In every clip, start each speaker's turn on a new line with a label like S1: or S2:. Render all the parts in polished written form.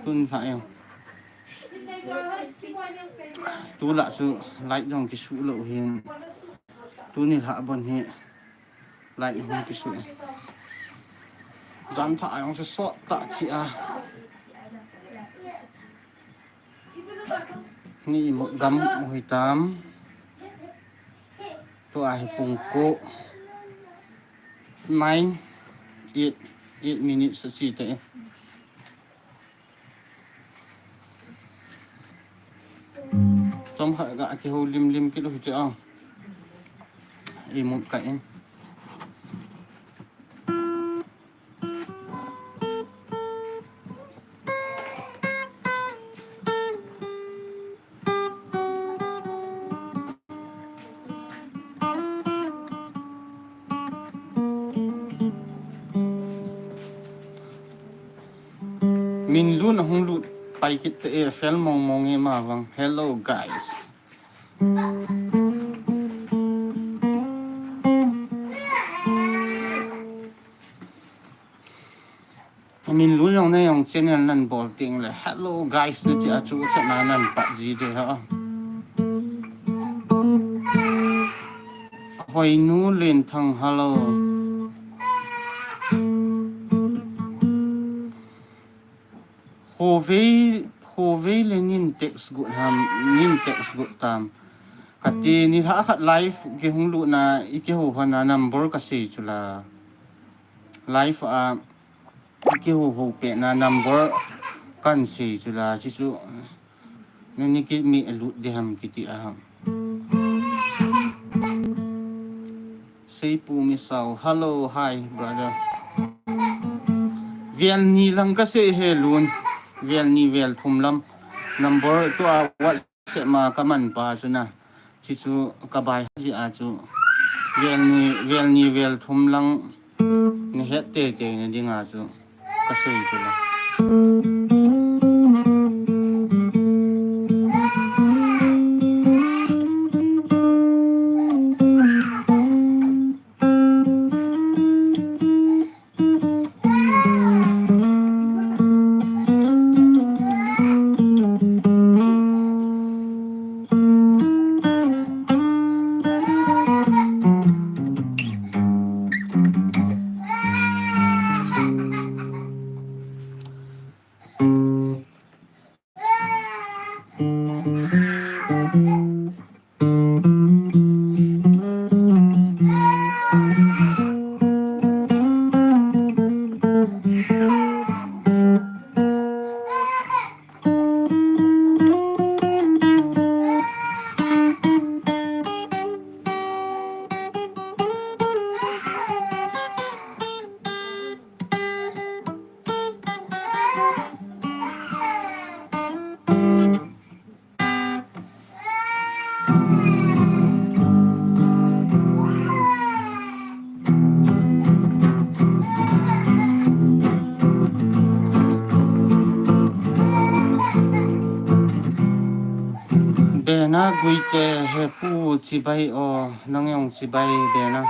S1: tuân phải không tu lạ sự lại dòng cái sự lộ hiện tu này hạ bần hệ lại dòng cái sự dám thải ông sẽ sọt tạ chị à ni một gắm 18 tu ai pung cô 9 8 minutes sa sita eh trong hệ gạ cái hồ lim cái đồ chứ không một cái mình luôn là không luôn bay cái tệ phèn mong em mà vâng hello guys mình luôn trong này trong channel lần bỏ tiếng là hello guys nữa chứ chú chắc là lần bạn gì đấy hả hồi nú lên thằng hello hồ vế lên nhìn text gụt tam cái tiền ni thà khát live cái hung lụt na cái hồ hoa na number cái gì chứ là live cái hồ pe na number kan gì chứ là chứ nên cái mi lụt đi ham cái ti say pu mi sao hello hi brother vel ni lang ka se he luôn vel ni vel thum lam number to what se ma ka man pa chu na chi chu ka bai ji a chu vel ni vel thum lang ni het te ni dinga chu ka se chu la bè na gui te he pu chi bai o nang yong chi bai bè na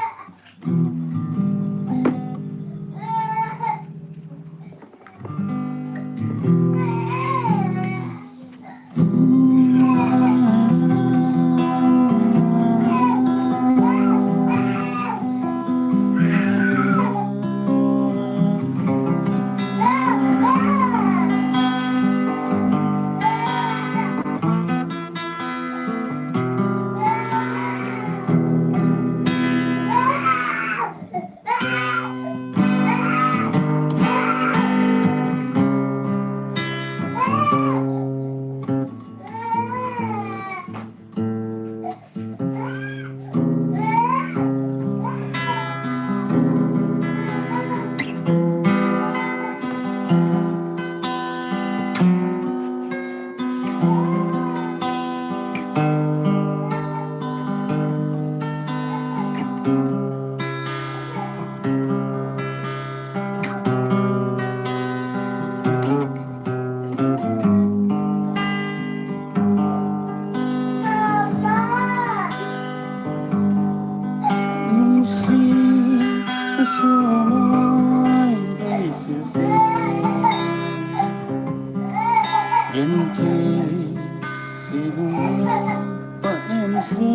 S1: em thế sẽ luôn và em sẽ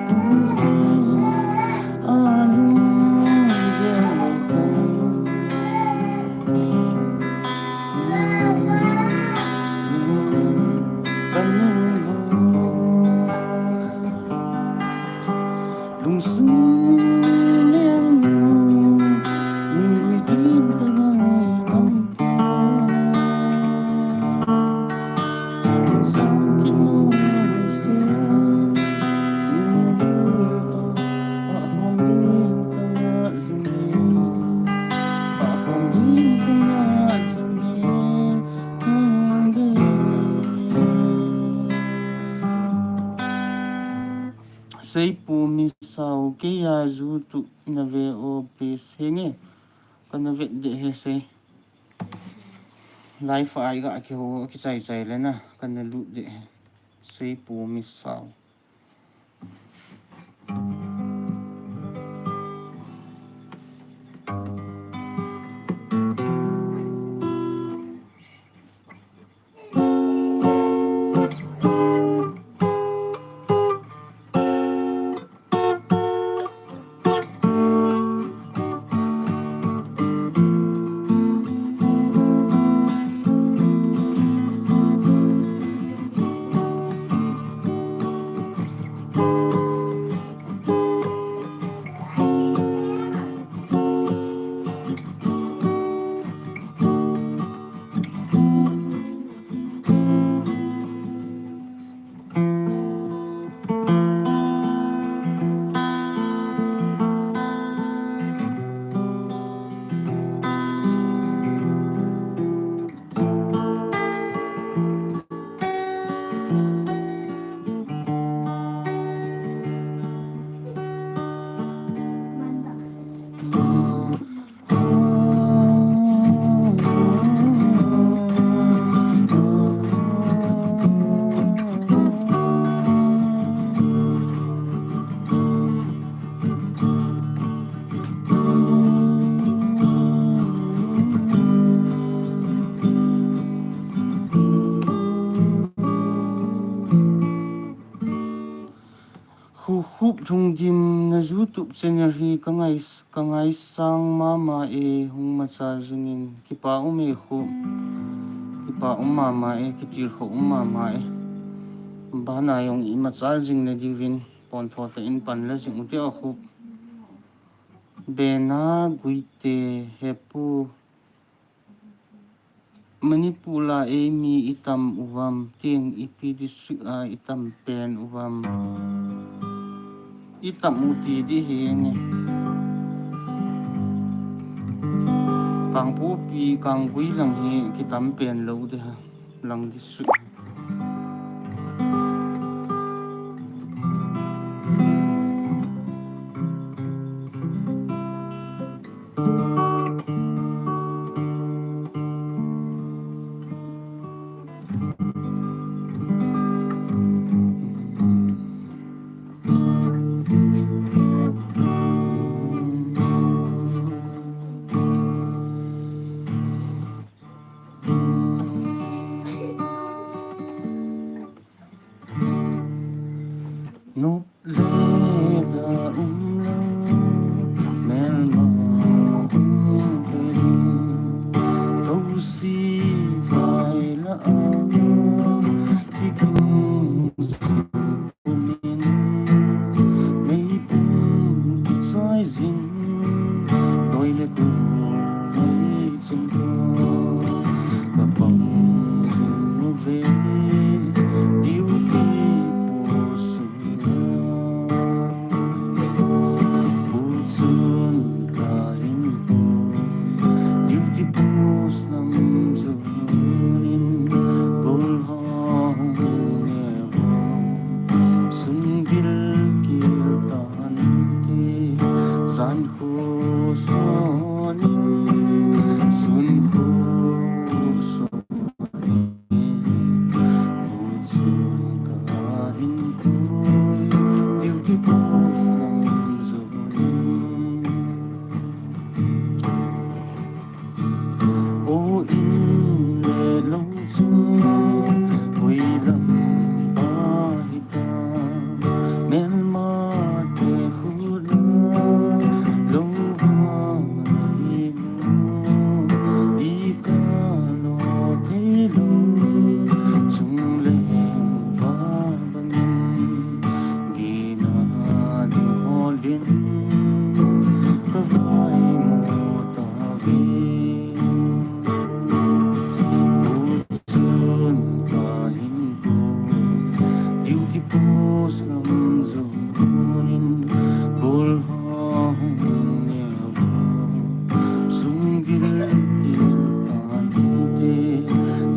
S1: cũng sẽ luôn yêu dấu lung sung em người tin ta ngày âm sang khi mưa sương pak hong din tanga zungi pak hong din tanga zungi sei pu mi sau ke ya zu tu na ve o pe senge kana ve de he se life ai ga ke ho ki chai chai le na kana lu de sei pu mi sau khu khúc thung dim na youtube channel hi ka ngai sang mama e hung ma cha jingin ki pa me khu ki pa mama e ki tir kho mama e ba na yong i ma cha jing na divin pon tho ta in pan la jing te a khu be na guite hepu manipula e mi itam uvam tieng ipi district a itam pen uvam itam uti di henge kang pu pi kang gui lang he kitam pen lo de ha lang district nốt lê da lo mel ma perin tau si vai la ikung si pumin mei pum ki chai zin doi le ku mai chung ko ka pang sin ve diu ti sun in le lâu chung quỳ lâm ba hita men ma te khu la lâu vang đi i ca lo thế lo chung lên va bangin gina đi ho liên có vai mô ta về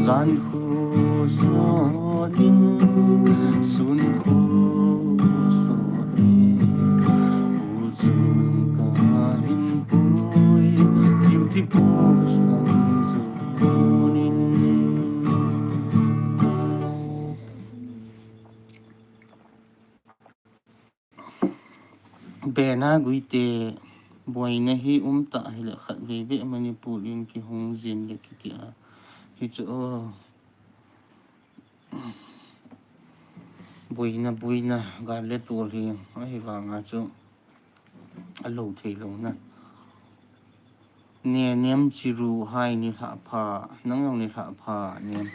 S1: gian khô gió linh xuân khô gió e u dun cả hình bôi beautiful nam zonin bena guite boy na hi ta hi la khat ve ve manipurin ki hong zin le ki a hi chu buina ga le tur hi ai wanga chu alo thei lo na ne nem chiru hai ni tha pha nang yong ni tha pha nem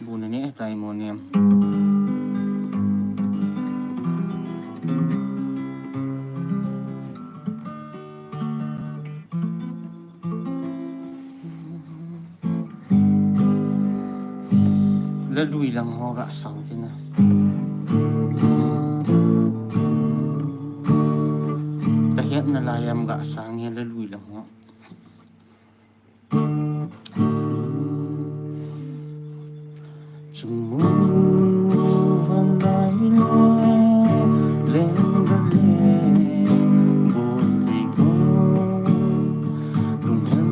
S1: bu na ne tai mo nem la lui lang ho ga sau thế na ta het na la yam ga sang he la lui lang ho chung mu van lai le lên ga le bo đi go lung hen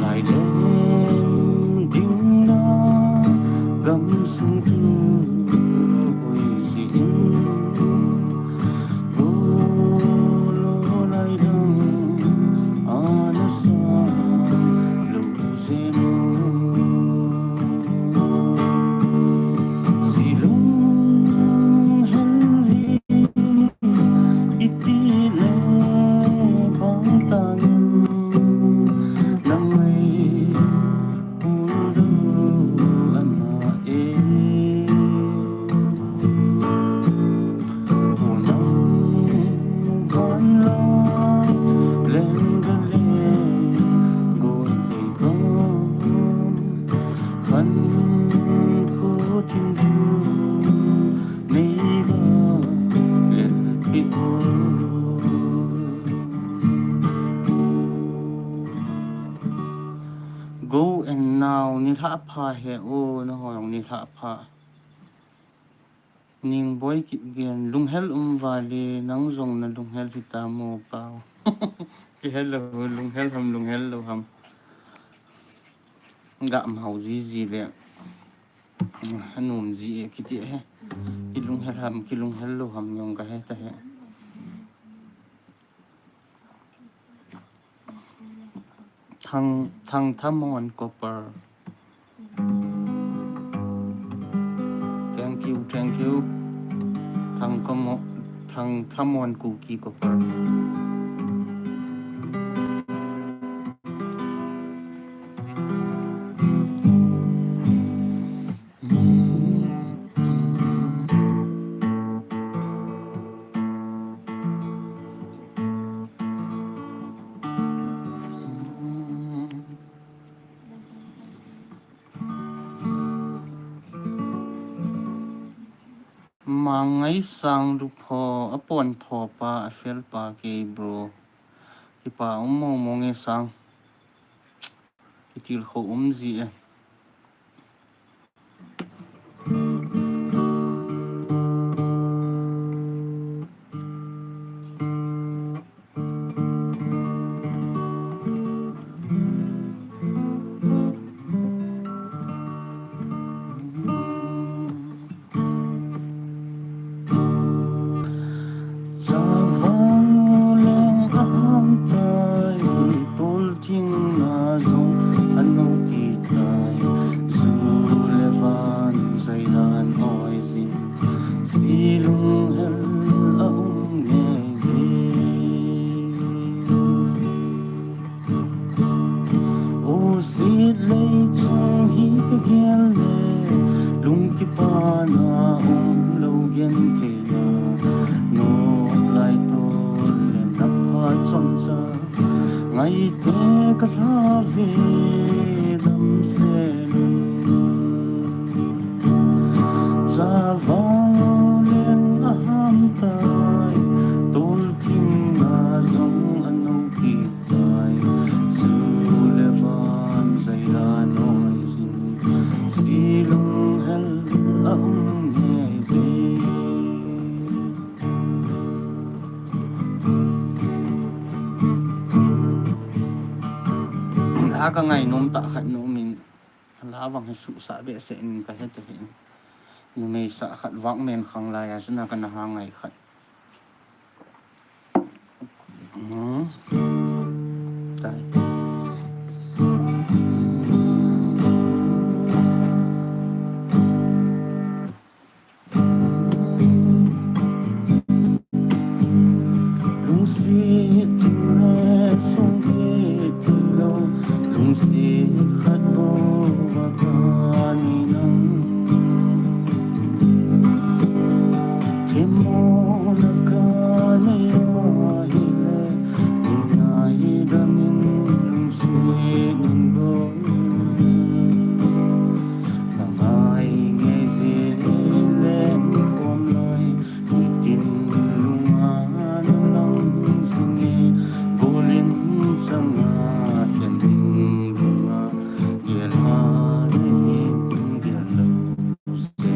S1: lại lên tiếng đó gầm sung thu ôi dịu vô lô lại đông nó xa lục dên xì lung hen vi iti le bang tan nang may pulo ana e unang van la lên ga le go te gom khan khu tin du nei ga lên pi go and now ni tha pha he o na ho ni tha pha ning boy kit gen lung hel vale nang zong na lung hel hita mo pao ki hello lung hel lo ham ga mau ji le hanum ji ki ti he ki lung hel lo ham yong ka he ta he thang thamon copper thank you thang thamon cookie copper mangai sang du pho apon tho pa fel pa ke bro ki pa mo nge sang ki til kho ji e silung hel nghe gì ô xít lấy chung hi cái ghen lệ lung ki pa na lâu ghen thế na no lại to lên đắp hoa trong cha ngày té cả ra về đâm xe cha vang lên ham tai tol thing na zong anau ki tai zu le van zai la noi zin silung hel nghe gì ka ngày nôm tạ khát nôm mình lá vàng hay sụ xã bệ sẽ cái hết thực hiện nhưng mà xã khát vắng men khang lai à xin là cái nào ngày khát đây lung xí tình nghe sông về tình lâu lung xí khát bố và cani nắng thêm mô là cani ai lệ ni ai đam in lung xí nên gối bằng ai nghe gì lên khom lời như tin lung an lòng singi bolin sanga hiền tình lung hiền hoa hiền hiền lâu se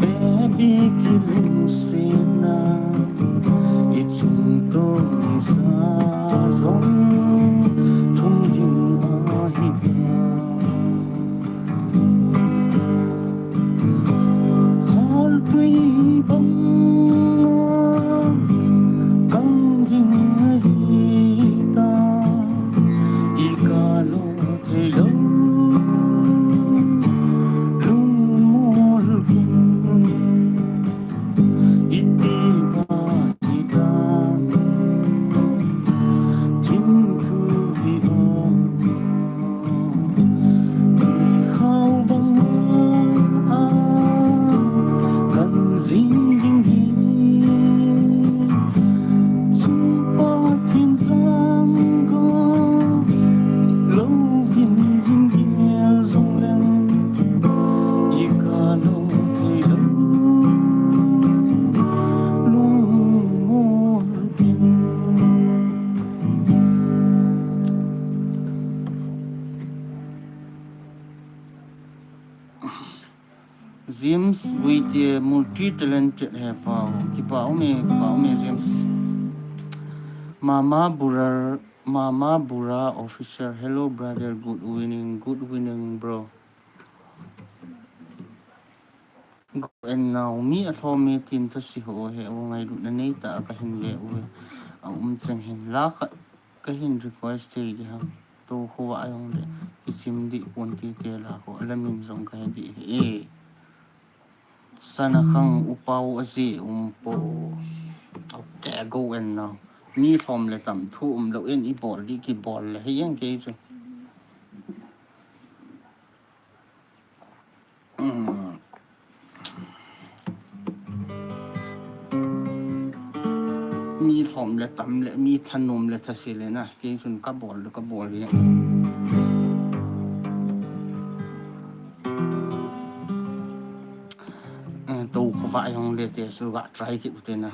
S1: baby killing sina ichung to sa zong thung ding a hi khol tui bang kang ding hi ta I ka lo the lo lung mol kin iti ba ita tim thu hi o khao bang a kan zing ding hi chung pa thiên giang go lâu viên hin kia dòng lên y ca lâu thì lâu luôn một bên James with multi talented hai pau ki pau me James Mama Bura officer hello brother good winning bro and now me at home me tin to si ho he o ngai lu na nei ta ka hin le u chang hin la ka hin request te gi ha to ho wa ayong le ki sim di pon ti te la ko alamin zong ka di e sana khang upau azi po okay go and now ni thom le tam thu lo en I bol di ki bol le yang ke chuมีถมและตำและมีขนมและทะเสเลยนะเกสุนก็บอลแล้วก็บอลเลยตูขวายของเดเตสุกะไตรกิบุเตนะ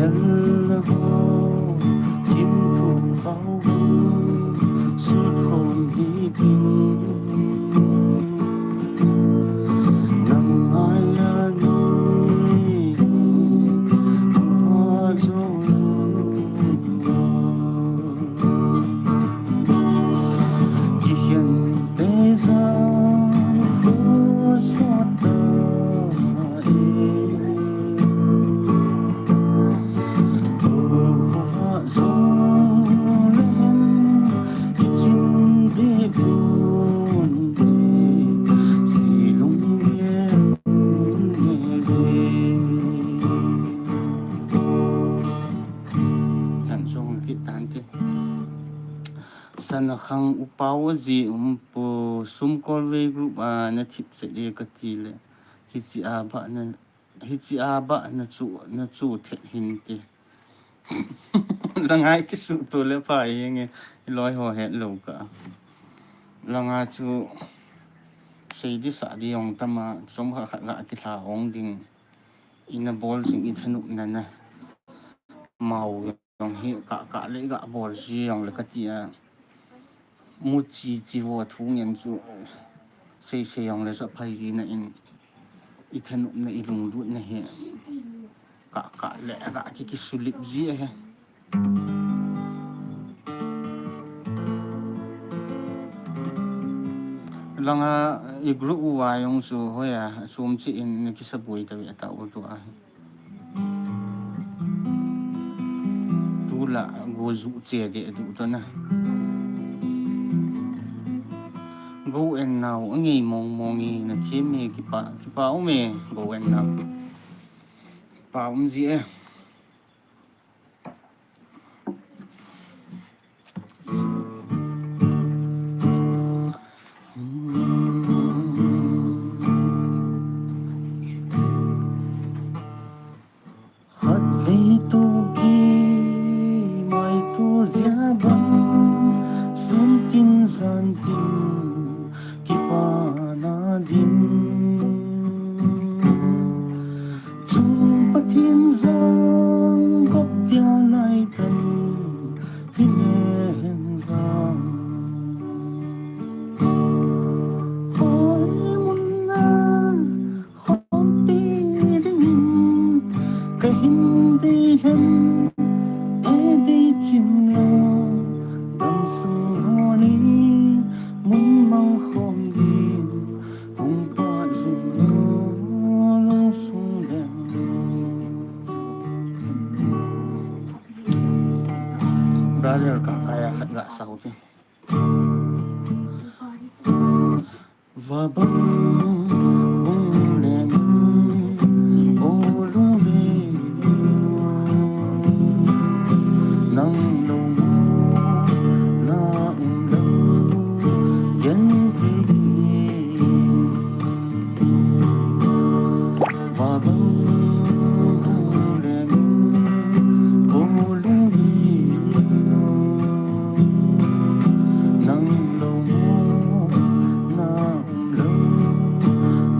S1: dần hồ chim thủ khao suốt hồn đi kinh nằm ai đi hoa dâu khi hiện tê ra phố xót sana khang upaw ji po sum kolwe group na thip se de katile hichi aba na chu the hin ti langai ki su to le phai nge loi ho het lo ka langa chu sei di sa di ong tama som kha kha ga ti tha ong ding ina bol sing I thanu na na mau yong hi ka le ga bol ji yong le ka ti a mu chi wo thu ngen chu sei yong le sa phai ji na in I thanu na I lung lu na he ka le ga ki sulip ji he langa I group wa yong su hoya sum chi in ki sa boi ta wi ta u tu a tu la go zu che de du to na go and now ngi mong I na thi me ki pa o me go and now pa ji e brother ka kaya khat ga sa ko va bang ung len o lu le nang lo na lo yen ti va bang ung len o lu nang lo na lo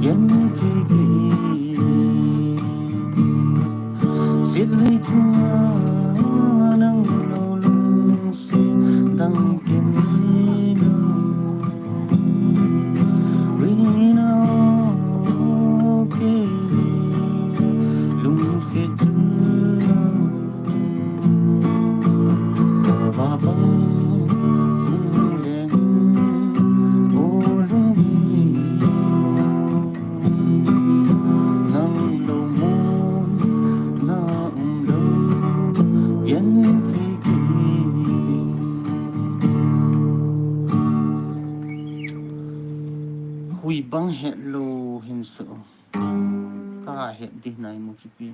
S1: yen ti sit lấy chua nang lo lung si dang kim lo rina ke lung si chu va bang hui bang het lo hin so ka het di nai mo chi pi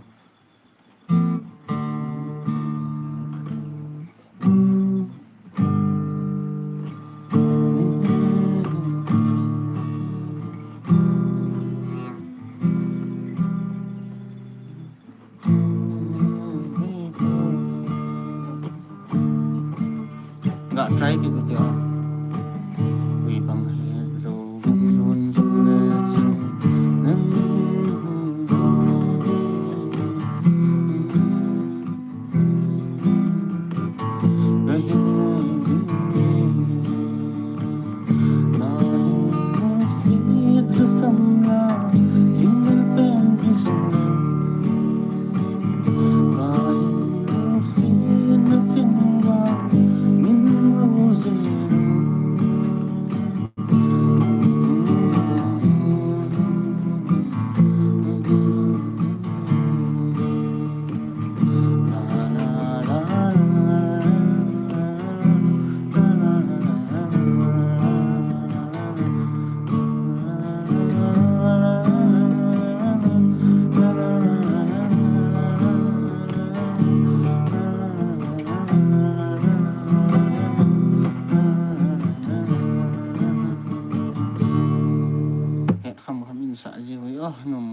S1: ga try ki ko hui bang het lo zun zun le zun nam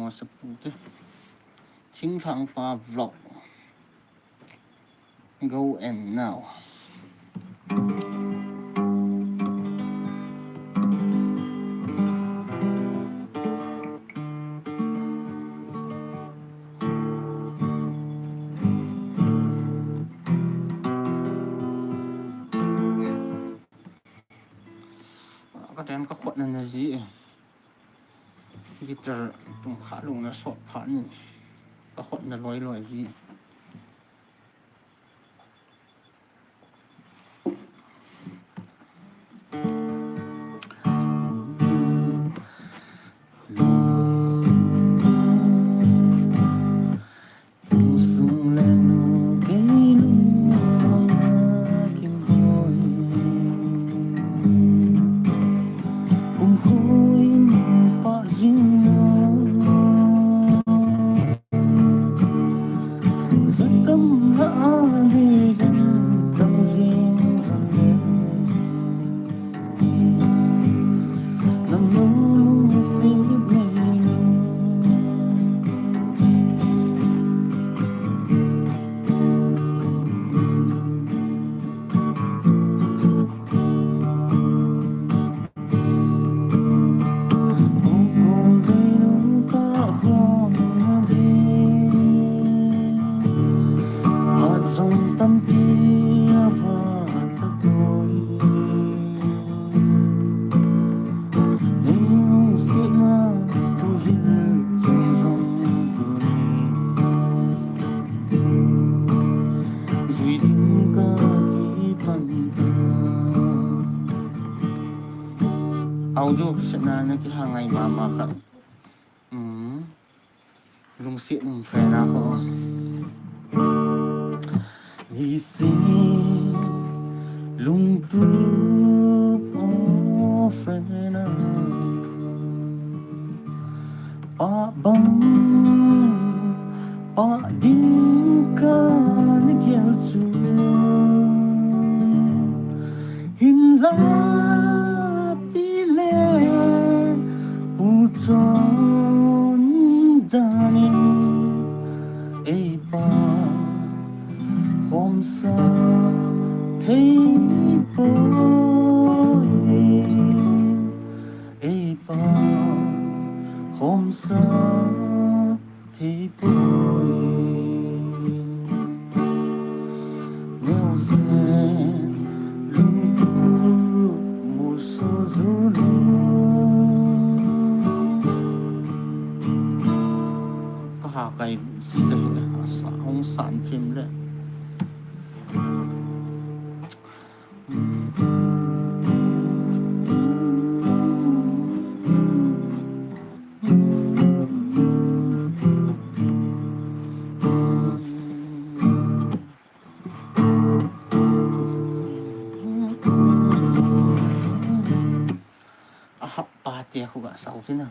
S1: sa pute thing thang pa vlog go and now có đem các khuẩn là gì guitar tung khá lùng là sọt phản các khuẩn là loài gì audio sẽ là cái hàng ngày mà khẩn lung xiên phải nào không đi xin lung tu phải nào ba băng ba đinh ca ni kiel chu hin la Uton danin eba hôm sa thấy boy eba hôm sa thấy boy nếu sen lung tu một số zulu cái gì đấy không sản thêm đấy hấp ba tia không gạ sầu thế nào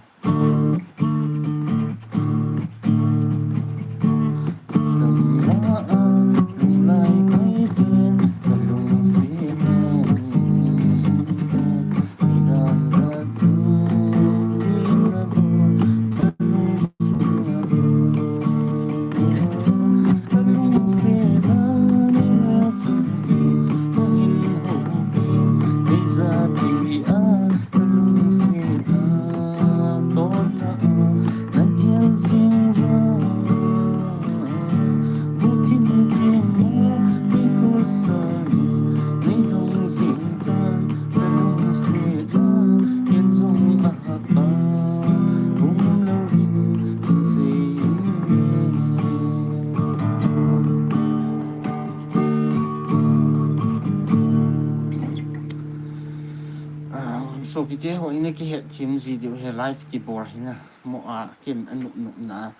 S1: so Epijeh ho ina ki het thim gì điều he life ki bor hina mo a kin anu nu na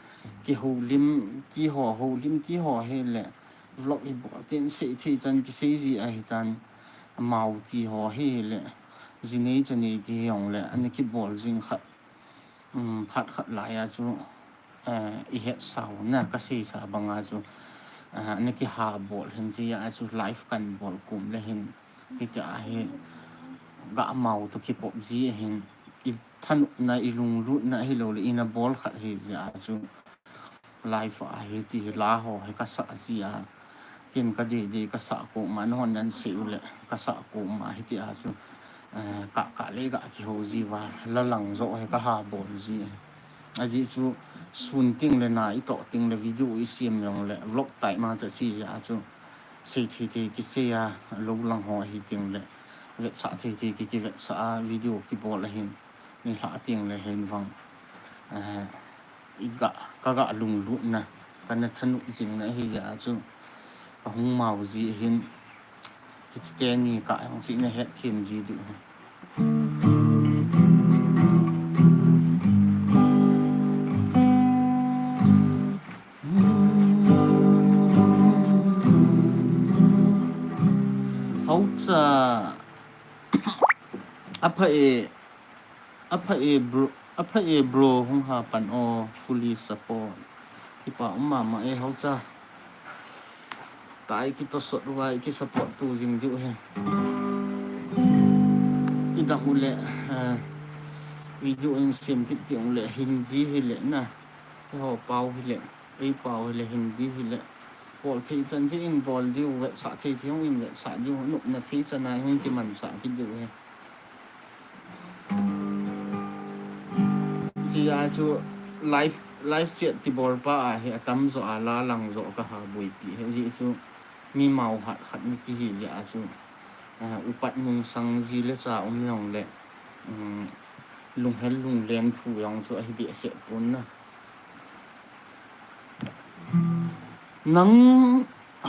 S1: ki ho lim ti ho he le vlog i bo ten se thi chan ki se gì a hitan mau ti ho he le zinei chani ki yong le ani ki bol jing khat phat khat lai a chu i het sau na ka se sa banga chu ani ki ha bol hin chi a chu life kan bol kum le hin ita he gã màu tu ki pop ji hin i thanu na ilung lut na hi lo le ina bol khat hi ja chu life a hi ti la ho he ka sa zia kin ka de ka sa ko man hon nan se ule ka sa ko ma hi ti a chu ka le ga ki ho ji wa la lang zo he ka ha bol ji a ji chu sun ting le na i to ting le video i sim yong le vlog tai ma cha si ya chu se thi ki se ya lo lang ho hi ting le vet sa thi ki vet sa video ki bol la hin ni la ting le hin wang i ga lung lu na kan na thanu jing na hi ya chu ka hung mau ji hin hit te ni ka hong si na het thim ji du hậu cha apa e bro hong ha pan o fully support ipa mama e hậu cha tai ki to sot wa ki support tu jing du he idang ule video in sim ki tiang le hindi hi le na ho pau hi le ei pau hi le hindi hi le bol thi chan ji in bol di we sa thi thiong in we sa di nu na thi cha na hong ki man sa ki du he ji a chu life chat ti bol pa a he tam zo a la lang zo ka ha bui pi he ji chu mi mau hat khat mi ki hi ja chu upat mung sang ji le cha long le lung hel lung len phu yong so hi bi se pun na nang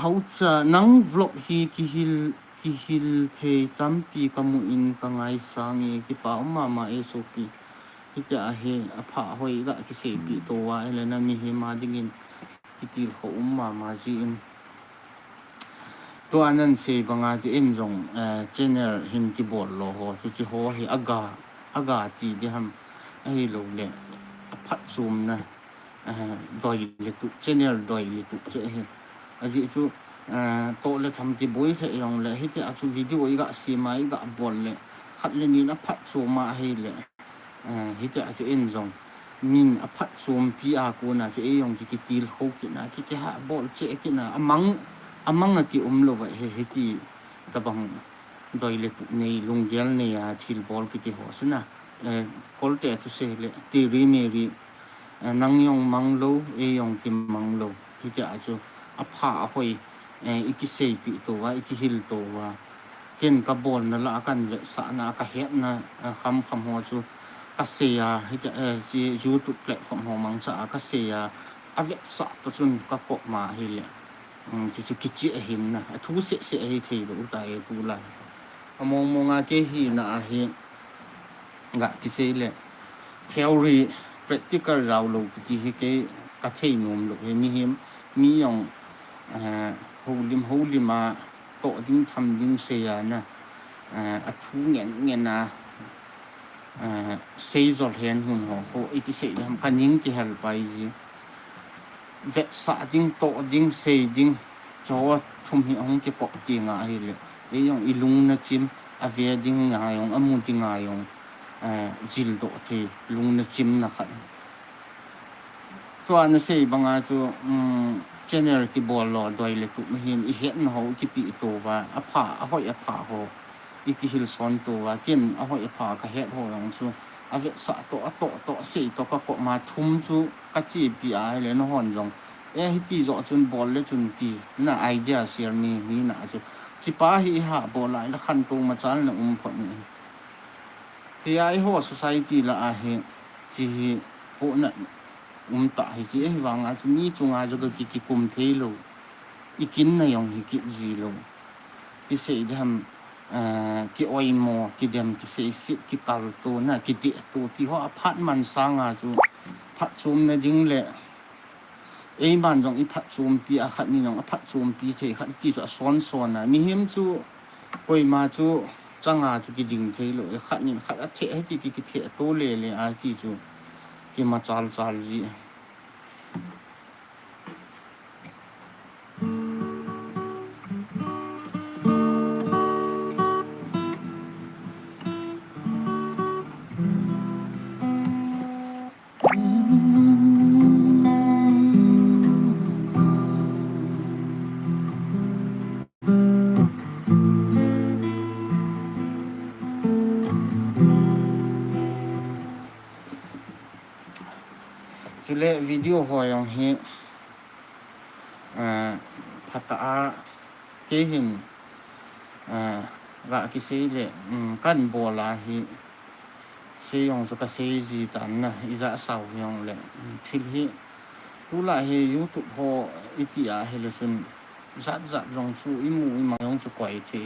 S1: hau cha nang vlog hi ki hil the tam pi kamu in ka ngai sangi ki pa ma e so pi hi ta he a pha hoi ga ki se pi to wa le na mi he ma dingin ki til ho ma ji in to anan se banga ji in jong channel hin ki bol lo ho chu chi ho hi aga ti di ham ai lo le a phat zoom na doi le tu channel doi le tu che he aji chu to le tham ki boi the yong le hi ti a chu video i ga si mai ga bol le khat le ni na phat zo ma he le hi ti a chu in jong min a phat zoom pi a ko na se e yong ki til ho ki na ki ha bol che ki na amang ki lo wa he ti ta bang doi le tu nei lung gel nei a thil bol ki ti ho sna kol te tu se le ti ri me ri nang yong mang lo e yong kim mang lo hi ja chu a pha hoi iki sei pi to wa iki hil to wa ken ka bol na la kan le sa na ka het na kham ho chu ka se ya hi ja ji YouTube platform ho mang sa ka se ya a ve sa to chun ka ko ma hi le chu ki chi hin na thu se hi thei lo ta e tu la mong a ke hi na a hi ga ki se le theory practical rau lo ki hi ke ka thei nom lo he mi yong holim ma to ding tham ding se ya na a thu ngen na sei zol hen hun ho iti se ham kaning ki hal pai ji ve sa ding to ding se ding cho thum hi ong ke ko ti nga hi le e yong ilung na chim a ve ding nga yong amu ti nga yong jil do the lung na chim na khat to an se banga chu channel ki bol lo doi le tu hin i het no ho ki pi to wa a hoi a pha ho i ki hil son to wa kin a hoi a pha ka het ho yong chu a ve sa to se to ka ko ma thum chu ka chi pi a le no hon jong e hi ti zo chun bol le chun ti na idea share mi na chu chi pa hi ha bol lai la khan to ma chal na pho ni ti ai ho society la a he chi po na ta hi chi hi wang a mi chunga jo ki kum thei lo ikin na yong hi ki ji lo ti se ham ki oi mo ki dem ki se sit ki kal to na ki ti to ti ho aphat man sanga chu phat chum na ding le ei ban jong i phat chum pi a khat ni nong a phat chum pi the khat ti cho son na mi him chu koi ma chu changa chu ki ding thei lo khat ni khat a the hai ti ki the to le a ti chu ki ma chal ji chú lệ video hồi ông hi phát tạ cái hình gạ cái xe lệ kanbol là hi xe ông cho cái xe gì tán na iza sau ông lệ thil hi tu lại hi YouTube ho itia hi lệ sun zat zat rong su imu imang ông cho quậy thì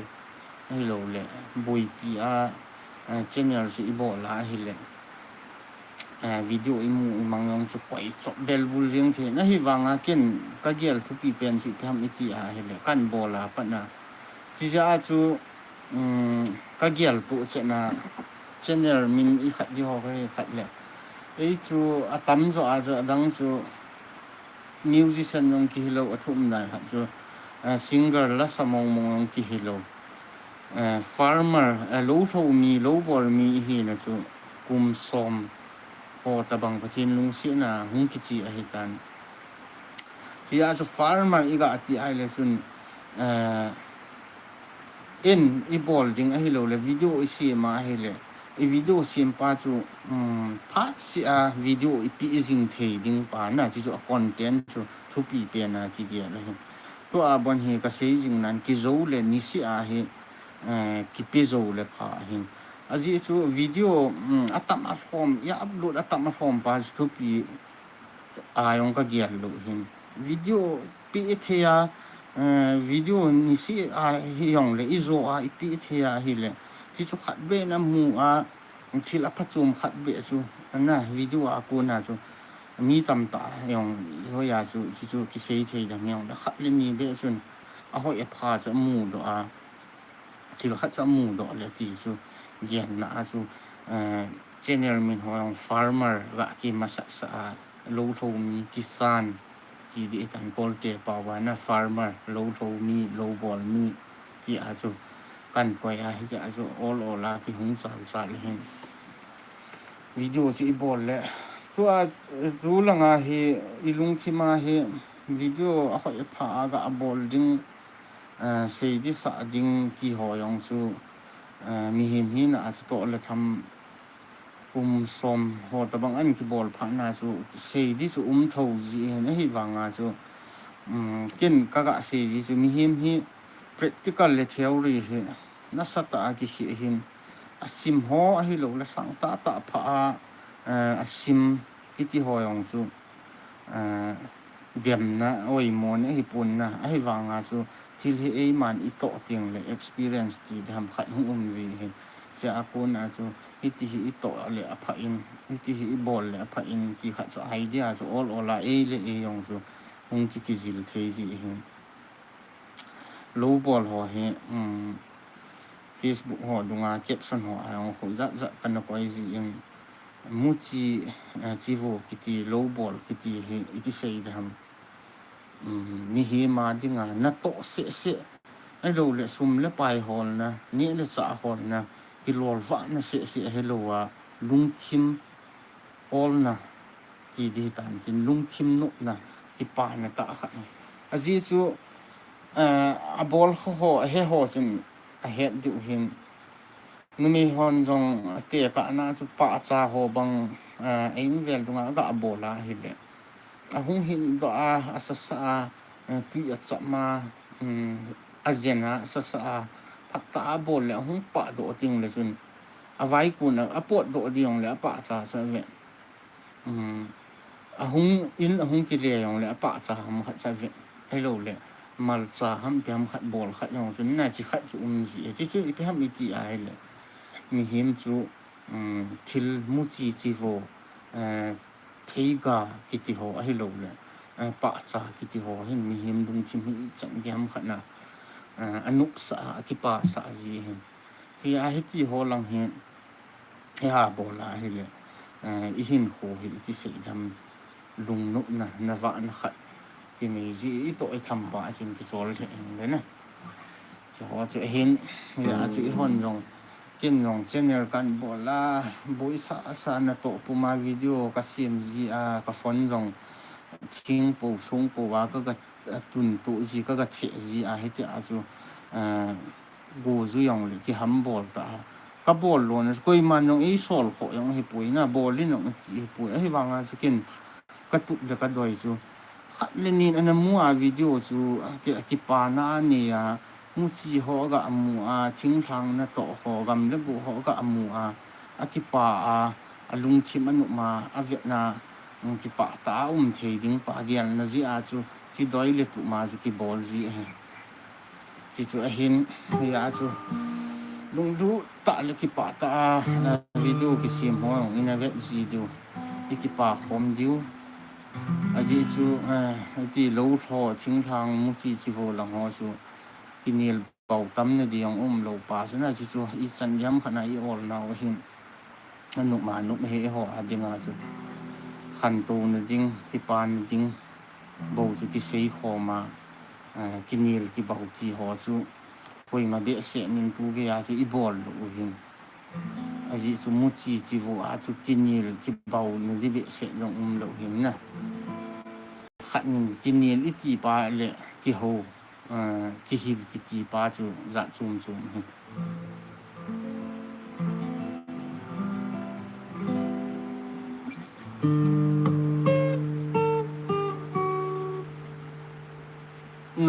S1: hello lệ bùi pia channel su ibo la hi lệ video imu imang ông cho quậy chọn bel bul riêng thì na hi vanga ken ka gel thu pi pen si pham itia hi lệ kanbol la pa na chỉ ra chú cái gel tụ sẽ là channel mình ít khát đi học cái khát lệ ấy chú tắm rồi đang chú musician ông kí hello ở thùng này hả chú singer là sao mong mong ông kí hello farmer lấu thâu mi lấu bò mi hi là chú kum som ho tabang patin lung sĩ na hung kí chi ai tan thì chú farmer iga ti ai là chú in ibol ding a hello le video isi ma hele i video sim pa chu phat si a video ipi jing thei ding pa na chi chu content chu thupi pe na ki ge le to a bon hi ka sei jing nan ki zo le ni si a he ki pe zo le pha hin aji chu video atam a form ya upload atam a form pa thupi a yong ka ge lo hin video pi thea video ni si a hi yong le izo a ipi thea hi le chi chu khat be na mu a thil a phachum khat be chu na video a ko na chu mi tam ta yong ho ya chu chi chu ki sei thei da myong da khat le mi be chun a ho e pha cha mu do a thil khat cha mu do le ti chu gen na a chu channel min ho yong farmer ga ki masa sa lo tho mi kisan chỉ đi thành con trẻ bảo vệ na farmer lâu thâu mi lâu bol mi chỉ à chú căn quay à chỉ à chú all là cái hung sàn lên video chỉ bol lệ tu là ngà hi ilung chi ma hi video à hỏi phá gà bol ding xây đi sa ding ki ho yong su mi him hi na chú to là tham som ho ta bang an ki bol pha na chu sei di chu thau ji na hi wanga chu ken ka ga sei ji chu mi him hi practical le theory hi na sata ki hi hin asim ho hi lo la sang ta pha asim ki ti ho yong chu gem na oi mon hi pun na hi wanga chu til hi e man i to ting le experience ti dham khat hum ji hi cha akun a chu iti hi to le apha in iti hi bol le apha in ki kha chu idea chu all la e le e yong chu hung ki zil thei ji hi low ball ho he Facebook ho dunga caption ho ayong ho za kan ko ai ji in muchi chivo kiti low ball kiti he iti sei dham mi hi ma dinga na to se ai lo le sum le pai hol na ni le cha hol na ki lol va na se hello wa lung thim all na ki di tan tin lung thim no na ki pa na ta kha aji chu a bol ho he ho chim a he du hin numi hon jong te ka na chu pa cha ho bang aim vel dunga ga bola hi le a hung hin do a asasa tu ya chama azena sasa ta bol le hung pa do ting le chun avai kun a pot do diong le pa cha sa ve a hung ki le yong le pa cha ham khat sa ve hello le mal cha ham piam khat bol khat yong chun na chi khat chu ji chi chu i pe ham i ti ai le mi him chu thil mu chi vo theiga ki ti ho a hello le pa cha ki ti ho hin mi him dum chim hi chang yam khat na anuk sa ki pa sa ji hin thì ai thì họ lang hiện ha bỏ lại hi le i hin kho hi ti sei dam lung no na va na khat ki ni ji to ai tham ba chin ki chol the le na cho họ chu hin ya chu hon rong kin rong channel kan bo la boi sa na to puma video ka sim ji ka phone rong thing po sung po wa ka tun to ji ka the ji a hi ti a chu go zu yong le ki ham bol ta ka bol lo na koi man yong e sol kho yong hi pui na bol li nong hi pui hi wanga chicken กระตุกจะกระดอยจูขัดเลนินอันนั้นมัววิดีโอจูกิปานาเนี่ยมูจีหอกะมัวทิ้งทางนะโตหอกำเลบุหอกะมัวกิปาลุงทิมอนุมาเวียดนากิปาตาเทดิงปาเกียนนะจีจูจีดอยเลตุมาจูกิบอลจีจีจูเห็นยาจูลุงดูตาเลกิปาตาวิดีโอกิซิมหองอินาเวจีดูกิปาคอมดิวจีจูที่โลทอทิ้งทางมุจีจีโวหลังหอจูกินเนลเป่าตั้มเนี่ยดีอย่างโลปาสนะจีจูอีสัญญามขณะอีออลนาวหินนุมานุเฮหอดิงาจูขันตูเนี่ยดิงที่ปานดิงโบจูกิเซยขอมากินเนลที่เป่าจีหอจูคุยมาเบะเสนินตูเกียจูอีบอลโลหินจีจูมุจีจีโวจูกินเนลที่เป่าเนี่ยที่เบะเสลงโลหินนะขันกินเนลอีตีปาเละที่โฮที่ฮิลที่ตีปาจูจะจุ่ม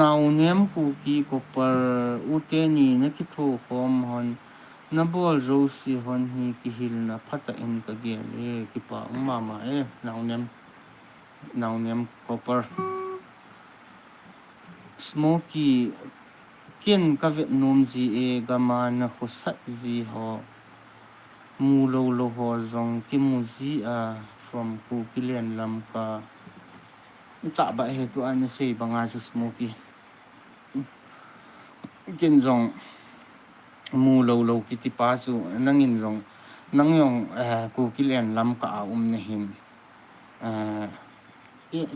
S1: นาวเนียมกูกีก็เปิดอุเทนีนักโทคอมฮอนนับบอลโรซีฮอนฮีกิฮิลนะพัตอินกะเกลกิปะมานาวเนียมก็เปิดสโมกี้กินกับเวทนมจีกามานะขุสัตจีฮอมูโลฮอซองกิมูจีfrom กูกิเลนลัมกาตาบะเหตุอันนี้สิบังอาจสโมกี้กินซองมูโลกิติปาสูนั่งกินซองนั่งยองกูกิเลนลัมกาเนี่ยหิม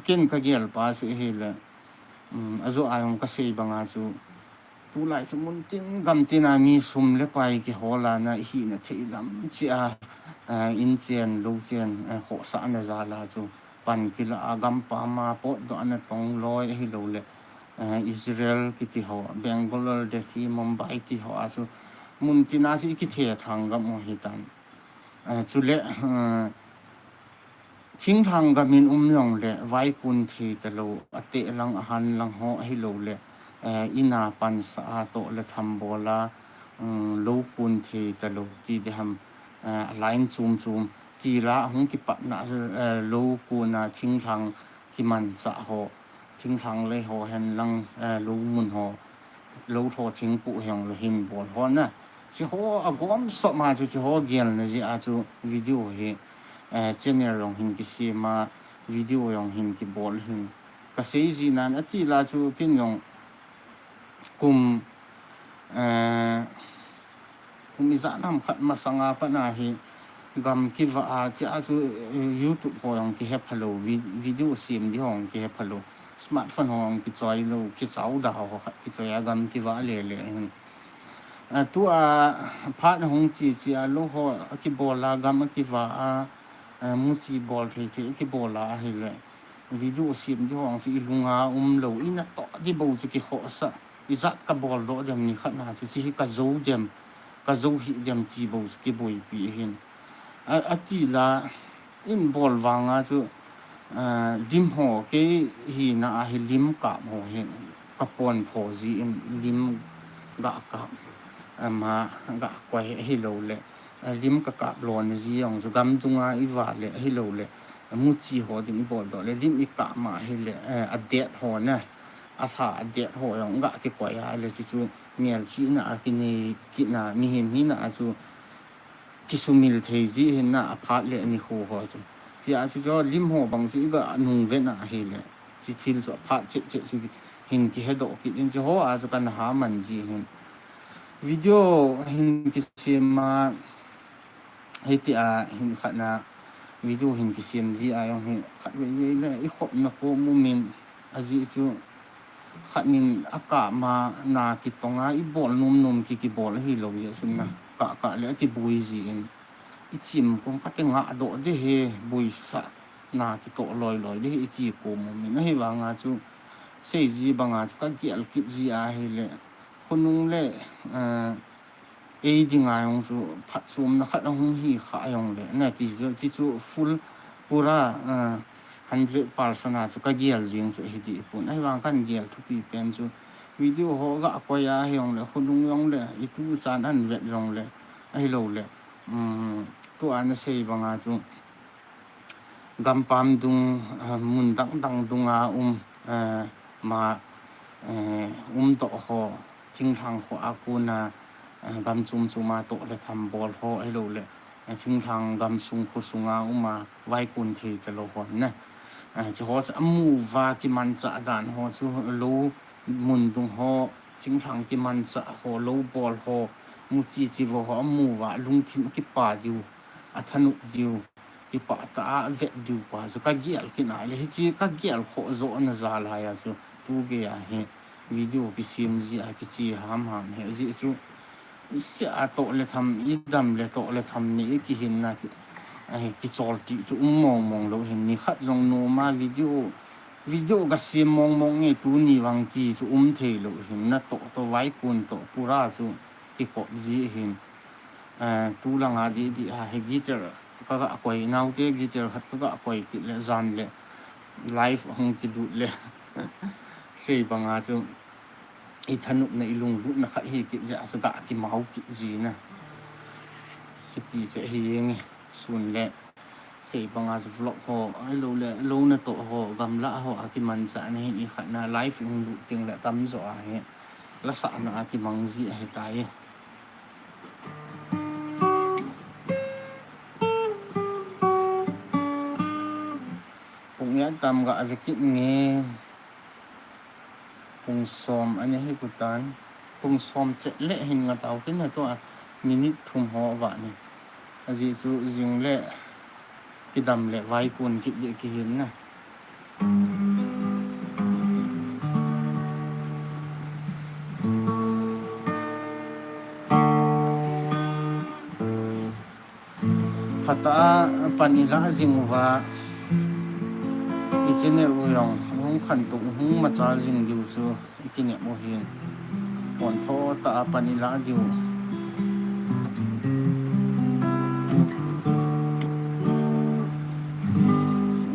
S1: กินกะเกลปาสูเฮลazo ayong kasi banga chu tulai sumun tin gam tinami sum le pai ki hola na hi na theilam chia in chen lo chen ho sa na za la chu pan kila agam pa ma po do an tong loi hi lo le Israel ki ti ho Bangalore Delhi Mumbai ti ho asu mun tina si ki the thang gam mo hi tan chu leทิ้งทางกมินยองเลยไว้กุนเทตโลอเตลังหันลังหอให้โลเลยอินาปันสาโตเลยทำโบลาโลกุนเทตโลจีเดฮัมไลน์ซูมจีละหงกิปะนะโลกุนาทิ้งทางกิมันสะหอทิ้งทางเลยหอเห็นลังโลมุนหอโลโททิ้งปุเหงเลยหินบอลหอนะจีหออากอมสมาจีหอเกียนเลยจีอาจูวิดีโอเฮเจเนอร์องหินกิเสียมาวิดีโอองหินกิบอลหินก็เสียจีนันอติลาจูกินยองกุมมิจานำขัดมาสังอาปนาฮีกำกิว่าจะจูยูทูบหองกิเฮปฮัลโหลวิดีโอเสียมที่หองกิเฮปฮัลโหลสมาร์ทโฟนหองกิจอยโลกิจาวดาวกิจอยกำกิว่าเล่หินตัวพาร์ทของจีโลหอกิบอลากำกิว่ามูจีบอลเทกิบอลาเฮเลยวิดีโอเสียมที่ห้องสิลุงอาโลอินะต่อที่บูจะกิขอสะอิจัดกับบอลโลเดมนี่ขนาดสิกะโจเดมฮิเดมจีบูจะกิบอยปีเห็นอติลาอินบอลวางอาจูลิมหอเกฮีน่าเฮลิมกับหอเห็นกับปอนพอจีอินลิมกะกับมากะไกวเฮโลเลยลิมกะกะบลอนจียองสุกัมตุงาอีวาเลฮิโลเลมุจีหอดิงบอลดอเลลิมอีกะมาฮิเลอเดดหอนะอาถาอเดดหอยองกะที่กว่าเลสิจูเมียลชีนะกินีกินามีเฮมฮีนะจูกิสุมิลเทจีเห็นนะอพาร์ตเลนี่โคหอจูที่อาจูลิมหอบางสิกะนุงเวนะฮิเลที่ทิลสุอพาร์ตเจจูหินกิเฮดอกิจินจูหออาจูกันหามันจีเห็นวิดีโอหินกิเซมาให้ที่หินขัดนะวิดีโอหินกิเซียมจียังหินขัดไว้เลยอีขบนักโกมุมินอาจิจูขัดนินอากาศมานากิตงาอีบอลนุ่มกิบอลให้เราเยอะสุดนะกะเลยกิบุยจีนอีจิมคงกัดงาโดดได้เฮบุยสะนากิโตลอยได้อีจีโกมุมินให้บางอาจูเซจีบางอาจูก็เกี่ยวกิจีให้เลยคนนุ่งเลยดิงไงองจูพัดซูมนักขัดองฮีขายองเลยเนี่ยที่จู full ปุระ 100% na chu ka gial jing chu hi ti pun ai wang kan gial thu pi pen chu video ho ga ko ya hiong le khulung yong le itu san an vet rong le ai lo le tu an sei banga chu gam pam dung mun dang dang dunga ma to ho ching thang ho akuna gam chum chuma to le tham bol ho ai lo le ching thang gam sung khu sunga ma vai kun the te lo ho na chu ho sa mu va ki man cha dan ho chu lo mun dung ho ching thang ki man cha ho lo bol ho mu chi chi vo ho mu wa lung thim ki pa diu a thanu diu ki pa ta vet diu pa chu ka gial ki na le hi chi ka gial kho zo na za la ya chu tu ge ya he video ki sim ji a ki chi ham he ji chu se a to le tham I dam le to le tham ni ki hin na ki chol ti chu mong lo hin ni khat jong no ma video ga sim mong nge tu ni wang ti chu the lo hin na to vai kun to pura chu ki ko ji hin tu lang a di a he gitar ka ga koi nau te gitar hat ka ga koi ki le zan le live hong ki du le sei banga chu I thanu na ilung lu na kha hi ki ja sa ga ki mau ki ji na ki ti che hi nge sun le sei banga sa vlog ho ai lo na to ho gam la ho a ki man sa ne hi kha na live lung lu ting la tam zo a he la sa na a ki mang ji he tai pung ya tam ga a ki nge pung som ani hi kutan pung som che le hin nga tau tin na to a minute thum ho wa ni aji chu jing le ki dam le vai kun ki de ki hin na phata panila jing wa I chene uyong hung khan tu hung ma cha jing diu chu ikine mo hin pon tho ta panila diu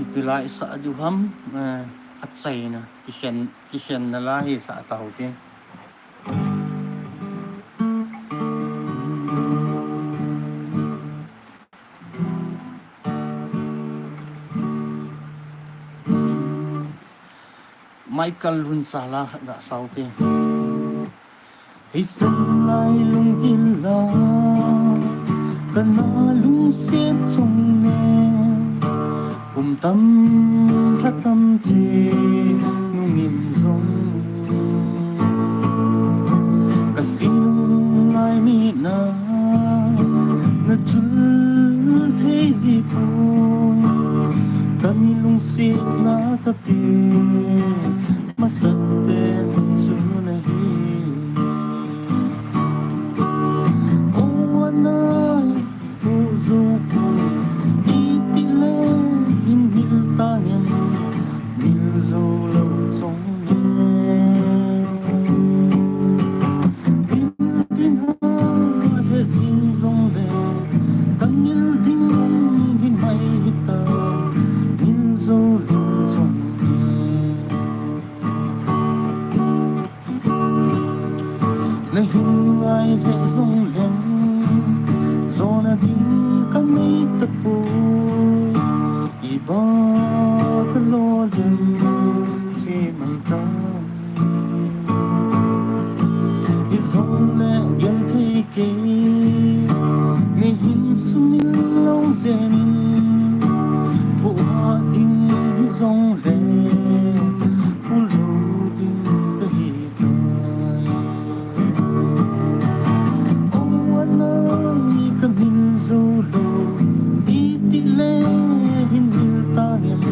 S1: ipilai sa ju ham at sai na ki hen na la hi sa tau ti Michael Hun Sala da sauti Thì sân lai lungkin la Kana lung xiết trong nè Cùng tâm phát tâm chê Nung nghìn dông Cả xin lai mi na Na chul thế gì thôi Kami lung xiết na tapi Masakit sunahi Oh anay puso ko Itile hinhil tangin Milzo lâu trong Bin tin ha he zin zong le Kamil ding hin mai hita Milzo lâu trong na hình ai lệ rung lên do na tin kan nei ta po iba ka lo den si man ta I zong le gen thei ke ne hin sumil lo zen thu ha ding hi zong le pu lo ding ka hi Kamin zolo itile hin hil tanem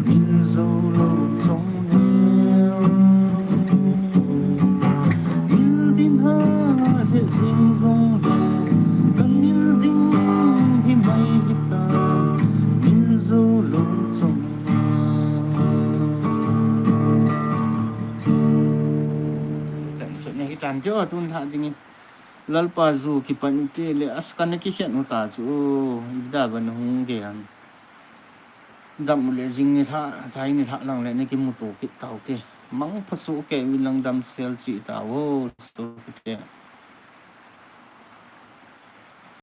S1: min zolo trong neo mil din ha le zing zong le kamil ding hi mai hita min zolo trong neo này cái tràn chưa tuân hạ gì lalpa zu ki panute le askan ki khen uta chu ida ban hung ge han đâm lệ dinh ni tha thái ni tha lang lệ ni kim mu to ki tau te mang phasu ke mi lang dam sel chi ta wo so ke